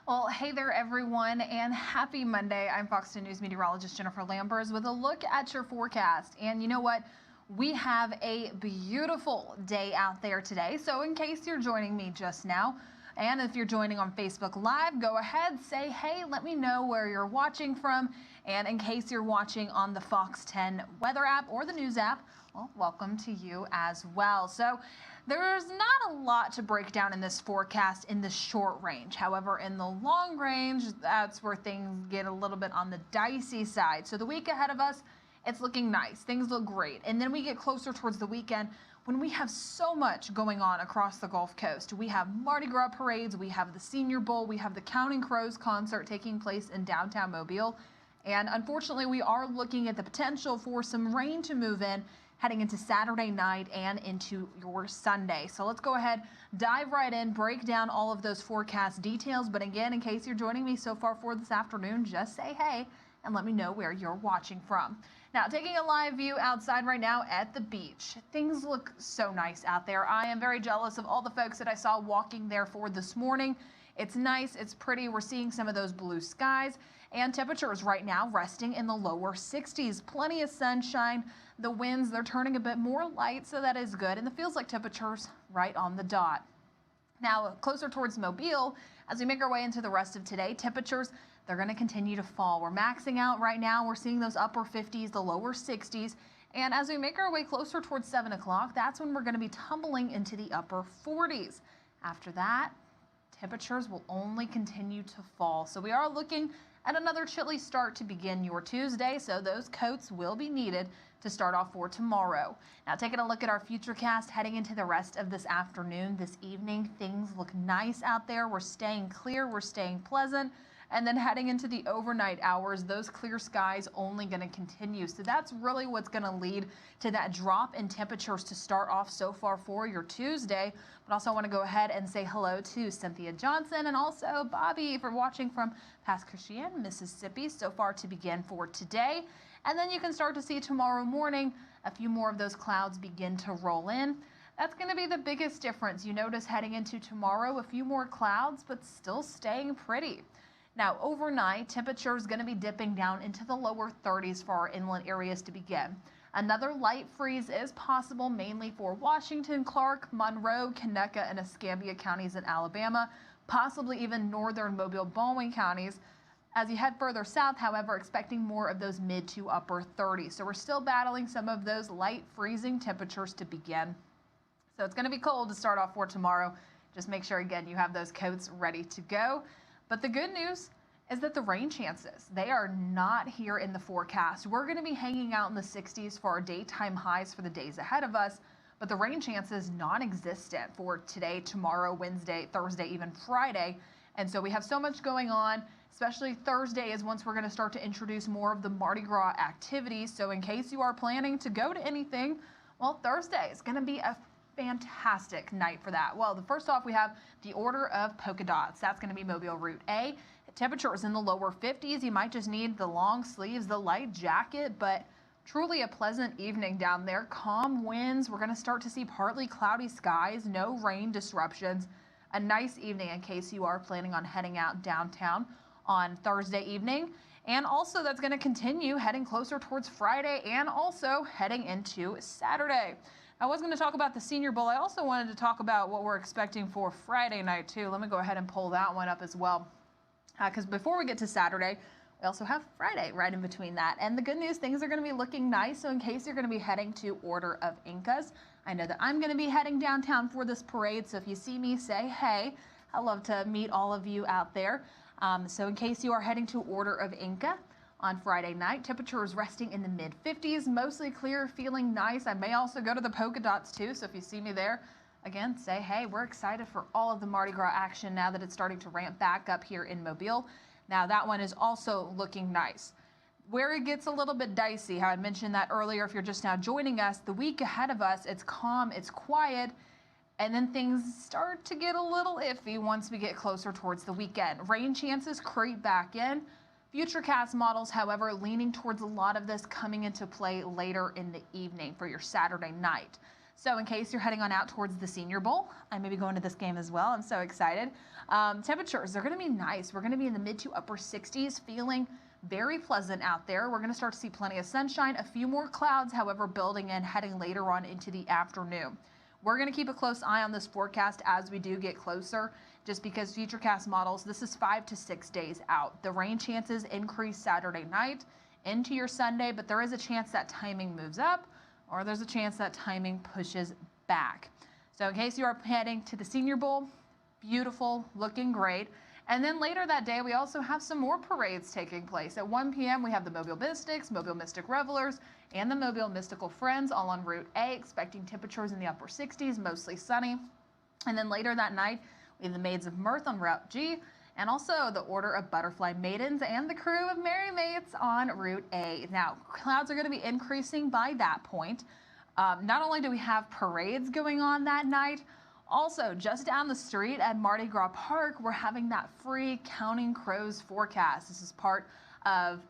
Well, hey there, everyone, and happy Monday. I'm Fox 2 News meteorologist Jennifer Lambers with a look at your forecast. And you know what? We have a beautiful day out there today. So in case you're joining me just now, and if you're joining on Facebook Live, go ahead, say hey, let me know where you're watching from. And in case you're watching on the Fox 10 weather app or the news app, well, welcome to you as well. So there's not a lot to break down in this forecast in the short range. However, in the long range, that's where things get a little bit on the dicey side. So the week ahead of us, it's looking nice. Things look great. And then we get closer towards the weekend when we have so much going on across the Gulf Coast. We have Mardi Gras parades, we have the Senior Bowl, we have the Counting Crows concert taking place in downtown Mobile. And unfortunately, we are looking at the potential for some rain to move in heading into Saturday night and into your Sunday. So let's go ahead, dive right in, break down all of those forecast details. But again, in case you're joining me so far for this afternoon, just say hey and let me know where you're watching from. Now, taking a live view outside right now at the beach. Things look so nice out there. I am very jealous of all the folks that I saw walking there for this morning. It's nice, it's pretty. We're seeing some of those blue skies and temperatures right now resting in the lower 60s. Plenty of sunshine. The winds, they're turning a bit more light, so that is good. And the feels like temperatures right on the dot. Now, closer towards Mobile, as we make our way into the rest of today, temperatures, they're going to continue to fall. We're maxing out right now. We're seeing those upper 50s, the lower 60s. And as we make our way closer towards 7 o'clock, that's when we're going to be tumbling into the upper 40s. After that, temperatures will only continue to fall. So we are looking at another chilly start to begin your Tuesday, so those coats will be needed to start off for tomorrow. Now, taking a look at our futurecast heading into the rest of this afternoon, this evening, things look nice out there. We're staying clear, we're staying pleasant. And then heading into the overnight hours, those clear skies only going to continue. So that's really what's going to lead to that drop in temperatures to start off so far for your Tuesday. But also I want to go ahead and say hello to Cynthia Johnson and also Bobby for watching from Pass Christian, Mississippi, so far to begin for today. And then you can start to see tomorrow morning a few more of those clouds begin to roll in. That's going to be the biggest difference. You notice heading into tomorrow, a few more clouds, but still staying pretty. Now, overnight, temperature is going to be dipping down into the lower 30s for our inland areas to begin. Another light freeze is possible mainly for Washington, Clark, Monroe, Conecuh, and Escambia counties in Alabama, possibly even northern Mobile, Baldwin counties. As you head further south, however, expecting more of those mid to upper 30s. So we're still battling some of those light freezing temperatures to begin. So it's going to be cold to start off for tomorrow. Just make sure, again, you have those coats ready to go. But the good news is that the rain chances, they are not here in the forecast. We're going to be hanging out in the 60s for our daytime highs for the days ahead of us, but the rain chances non-existent for today, tomorrow, Wednesday, Thursday, even Friday. And so we have so much going on, especially Thursday is once we're going to start to introduce more of the Mardi Gras activities. So in case you are planning to go to anything, well, Thursday is going to be a fantastic night for that. Well, first off, we have the Order of Polka Dots. That's going to be Mobile Route A. Temperature is in the lower 50s. You might just need the long sleeves, the light jacket, but truly a pleasant evening down there. Calm winds. We're going to start to see partly cloudy skies, no rain disruptions. A nice evening in case you are planning on heading out downtown on Thursday evening. And also that's going to continue heading closer towards Friday and also heading into Saturday. I was going to talk about the Senior Bowl. I also wanted to talk about what we're expecting for Friday night, too. Let me go ahead and pull that one up as well. Because before we get to Saturday, we also have Friday right in between that. And the good news, things are going to be looking nice. So in case you're going to be heading to Order of Incas, I know that I'm going to be heading downtown for this parade. So if you see me, say hey. I'd love to meet all of you out there. So in case you are heading to Order of Inca, on Friday night, temperature is resting in the mid 50s, mostly clear, feeling nice. I may also go to the polka dots too, so if you see me there, again, say hey. We're excited for all of the Mardi Gras action now that it's starting to ramp back up here in Mobile. Now that one is also looking nice. Where it gets a little bit dicey, how I mentioned that earlier, if you're just now joining us, the week ahead of us, it's calm, it's quiet, and then things start to get a little iffy once we get closer towards the weekend. Rain chances creep back in. Futurecast models, however, leaning towards a lot of this coming into play later in the evening for your Saturday night. So in case you're heading on out towards the Senior Bowl, I may be going to this game as well. I'm so excited. Temperatures, they're going to be nice. We're going to be in the mid to upper 60s, feeling very pleasant out there. We're going to start to see plenty of sunshine, a few more clouds, however, building in heading later on into the afternoon. We're going to keep a close eye on this forecast as we do get closer, just because Futurecast models, this is 5 to 6 days out. The rain chances increase Saturday night into your Sunday, but there is a chance that timing moves up, or there's a chance that timing pushes back. So in case you are heading to the Senior Bowl, beautiful, looking great. And then later that day, we also have some more parades taking place. At 1 p.m., we have the Mobile Mystics, Mobile Mystic Revelers, and the Mobile Mystical Friends all on Route A, expecting temperatures in the upper 60s, mostly sunny. And then later that night, we have the Maids of Mirth on Route G, and also the Order of Butterfly Maidens and the Crew of Merry Maids on Route A. Now, clouds are going to be increasing by that point. Not only do we have parades going on that night, also just down the street at Mardi Gras Park, we're having that free Counting Crows forecast. This is part of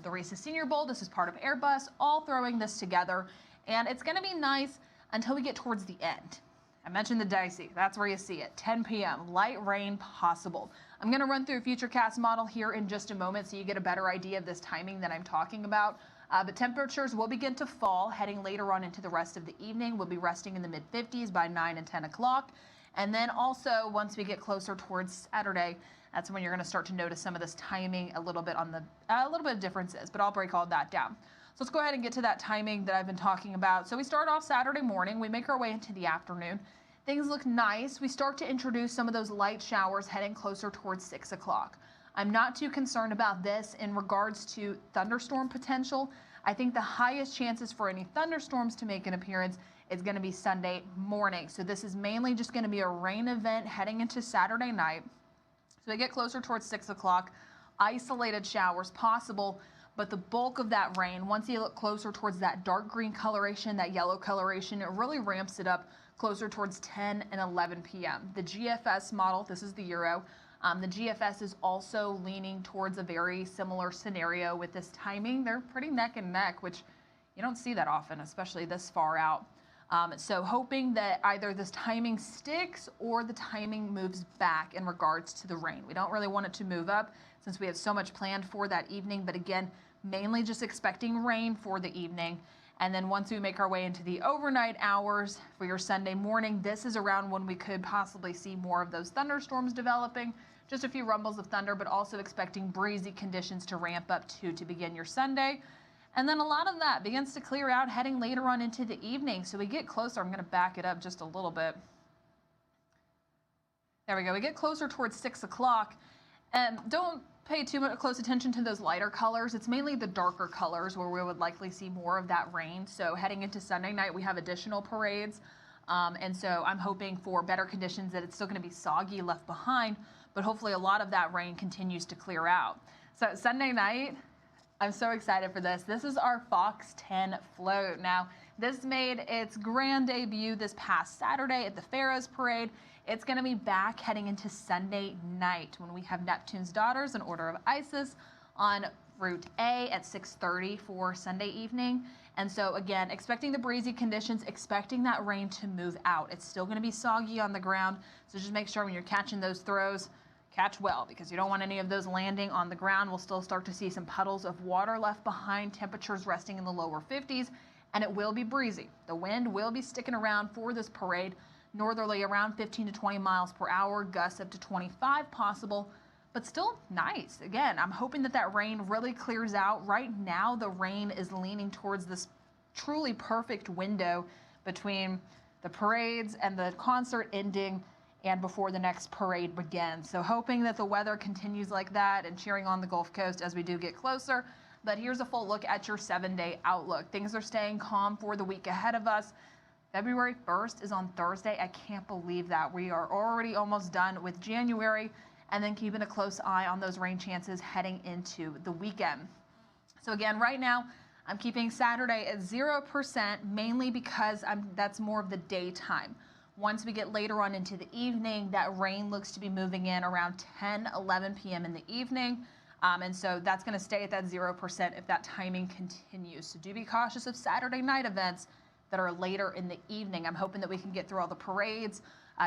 the Reese's Senior Bowl. This is part of Airbus, all throwing this together. And it's going to be nice until we get towards the end. I mentioned the dicey. That's where you see it. 10 p.m. Light rain possible. I'm going to run through a Futurecast model here in just a moment so you get a better idea of this timing that I'm talking about. But temperatures will begin to fall heading later on into the rest of the evening. We'll be resting in the mid-50s by 9 and 10 o'clock. And then also once we get closer towards Saturday, that's when you're going to start to notice some of this timing a little bit of differences, but I'll break all that down. So let's go ahead and get to that timing that I've been talking about. So we start off Saturday morning. We make our way into the afternoon. Things look nice. We start to introduce some of those light showers heading closer towards 6 o'clock. I'm not too concerned about this in regards to thunderstorm potential. I think the highest chances for any thunderstorms to make an appearance is going to be Sunday morning. So this is mainly just going to be a rain event heading into Saturday night. So we get closer towards 6 o'clock, isolated showers possible, but the bulk of that rain, once you look closer towards that dark green coloration, that yellow coloration, it really ramps it up closer towards 10 and 11 p.m. The GFS model, this is the Euro, the GFS is also leaning towards a very similar scenario with this timing. They're pretty neck and neck, which you don't see that often, especially this far out. So hoping that either this timing sticks or the timing moves back in regards to the rain. We don't really want it to move up since we have so much planned for that evening, but again, mainly just expecting rain for the evening. And then once we make our way into the overnight hours for your Sunday morning, this is around when we could possibly see more of those thunderstorms developing. Just a few rumbles of thunder, but also expecting breezy conditions to ramp up to begin your Sunday. And then a lot of that begins to clear out heading later on into the evening. So we get closer. I'm going to back it up just a little bit. There we go. We get closer towards 6 o'clock. And don't pay too much close attention to those lighter colors. It's mainly the darker colors where we would likely see more of that rain. So heading into Sunday night, we have additional parades. And so I'm hoping for better conditions, that it's still going to be soggy left behind, but hopefully a lot of that rain continues to clear out. So Sunday night, I'm so excited for this. This is our Fox 10 float. Now, this made its grand debut this past Saturday at the Pharaohs Parade. It's going to be back heading into Sunday night when we have Neptune's Daughters and Order of Isis on Route A at 6:30 for Sunday evening. And so again, expecting the breezy conditions, expecting that rain to move out. It's still going to be soggy on the ground, so just make sure when you're catching those throws, catch well, because you don't want any of those landing on the ground. We'll still start to see some puddles of water left behind, temperatures resting in the lower 50s, and it will be breezy. The wind will be sticking around for this parade, northerly around 15 to 20 miles per hour, gusts up to 25 possible, but still nice. Again, I'm hoping that that rain really clears out. Right now, the rain is leaning towards this truly perfect window between the parades and the concert ending and before the next parade begins. So hoping that the weather continues like that and cheering on the Gulf Coast as we do get closer. But here's a full look at your 7-day outlook. Things are staying calm for the week ahead of us. February 1st is on Thursday. I can't believe that. We are already almost done with January, and then keeping a close eye on those rain chances heading into the weekend. So again, right now, I'm keeping Saturday at 0%, mainly because that's more of the daytime. Once we get later on into the evening, that rain looks to be moving in around 10, 11 p.m. in the evening. And so that's going to stay at that 0% if that timing continues. So do be cautious of Saturday night events. that are later in the evening. I'm hoping that we can get through all the parades,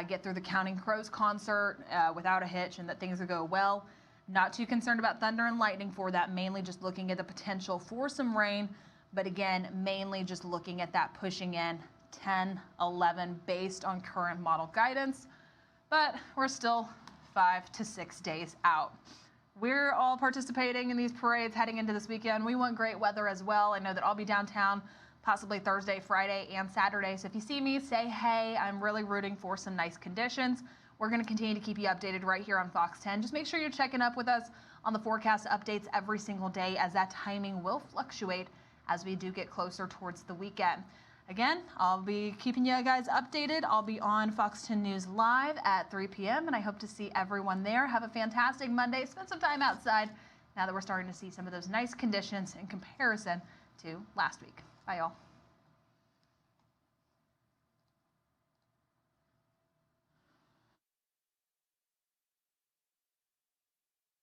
get through the Counting Crows concert without a hitch, and that things will go well. Not too concerned about thunder and lightning for that, mainly just looking at the potential for some rain, but again, mainly just looking at that pushing in 10, 11 based on current model guidance, but we're still 5 to 6 days out. We're all participating in these parades heading into this weekend. We want great weather as well. I know that I'll be downtown possibly Thursday, Friday, and Saturday. So if you see me, say hey. I'm really rooting for some nice conditions. We're going to continue to keep you updated right here on Fox 10. Just make sure you're checking up with us on the forecast updates every single day, as that timing will fluctuate as we do get closer towards the weekend. Again, I'll be keeping you guys updated. I'll be on Fox 10 News Live at 3 p.m. and I hope to see everyone there. Have a fantastic Monday. Spend some time outside now that we're starting to see some of those nice conditions in comparison to last week. Bye, y'all.